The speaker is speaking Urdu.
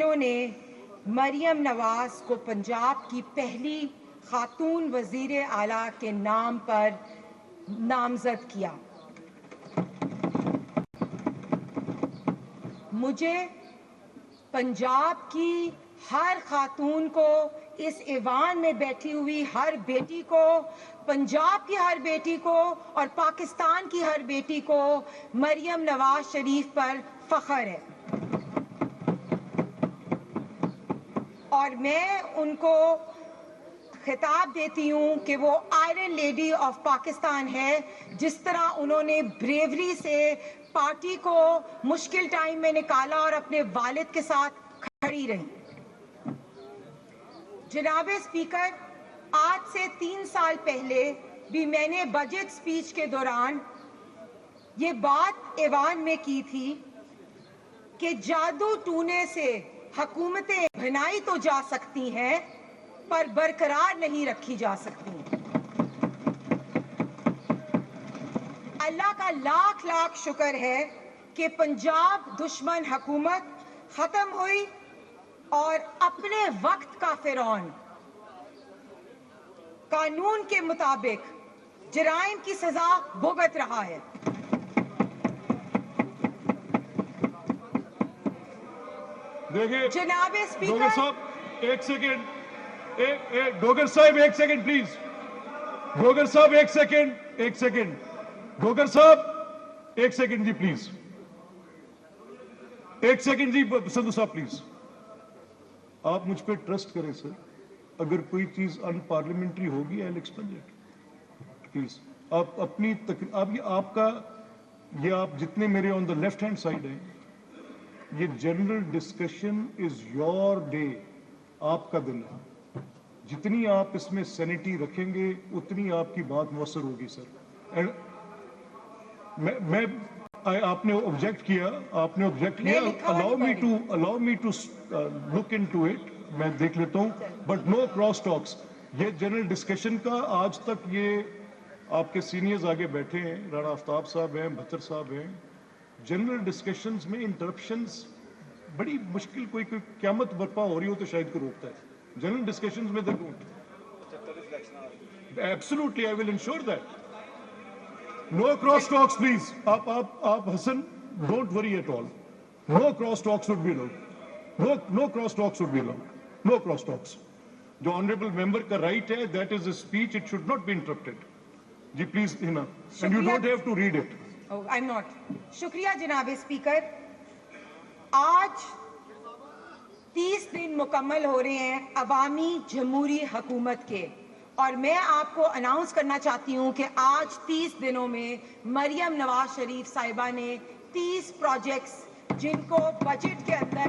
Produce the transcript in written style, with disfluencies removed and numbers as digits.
جنہوں نے مریم نواز کو پنجاب کی پہلی خاتون وزیر اعلیٰ کے نام پر نامزد کیا. مجھے پنجاب کی ہر خاتون کو، اس ایوان میں بیٹھی ہوئی ہر بیٹی کو، پنجاب کی ہر بیٹی کو اور پاکستان کی ہر بیٹی کو مریم نواز شریف پر فخر ہے. اور میں ان کو خطاب دیتی ہوں کہ وہ آئرن لیڈی آف پاکستان ہے. جس طرح انہوں نے بریوری سے پارٹی کو مشکل ٹائم میں نکالا اور اپنے والد کے ساتھ کھڑی رہی. جناب اسپیکر، آج سے 3 سال پہلے بھی میں نے بجٹ سپیچ کے دوران یہ بات ایوان میں کی تھی کہ جادو ٹونے سے حکومتیں بنائی تو جا سکتی ہیں پر برقرار نہیں رکھی جا سکتی. اللہ کا لاکھ لاکھ شکر ہے کہ پنجاب دشمن حکومت ختم ہوئی اور اپنے وقت کا فرعون قانون کے مطابق جرائم کی سزا بھگت رہا ہے. دیکھیے جناب ڈوگر اسپیکر، صاحب ایک سیکنڈ، ڈوگر صاحب ایک سیکنڈ پلیز. ڈوگر صاحب ایک سیکنڈ. ڈوگر صاحب ایک سیکنڈ جی پلیز. ایک سیکنڈ جی سندھو صاحب پلیز. آپ مجھ پہ ٹرسٹ کریں سر. اگر کوئی چیز ان پارلیمنٹری ہوگی آئی ول ایکسپلین اٹ پلیز. آپ اپنی آپ کا یہ آپ جتنے میرے آن دا لیفٹ ہینڈ سائڈ ہیں، یہ general discussion is your day. آپ کا دن ہے. جتنی آپ اس میں سینٹی رکھیں گے اتنی آپ کی بات مؤثر ہوگی سر. میں آپ نے آبجیکٹ کیا allow me to look into it. میں دیکھ لیتا ہوں بٹ نو کراس ٹاکس. یہ جنرل ڈسکشن کا آج تک یہ آپ کے سینئرز آگے بیٹھے ہیں، رانا آفتاب صاحب ہیں، بھتر صاحب ہیں. جنرل ڈسکشنز میں انٹرپشنز بڑی مشکل، کوئی قیامت برپا ہو رہی ہو تو شاید کو روکتا ہے. جنرل ڈسکشنز میں they don't. Absolutely I will ensure that. No cross talks please. آپ Hasan don't worry at all. No cross talks would be allowed. No cross talks would be allowed. No cross talks. جو آنریبل ممبر کا رائٹ ہے that is a speech. It should not be interrupted. جی please Hina. And you don't have to read it. I'm not. شکریہ جناب اسپیکر. آج 30 دن مکمل ہو رہے ہیں عوامی جمہوری حکومت کے، اور میں آپ کو اناؤنس کرنا چاہتی ہوں کہ آج 30 دنوں میں مریم نواز شریف صاحبہ نے 30 پروجیکٹس جن کو بجٹ کے اندر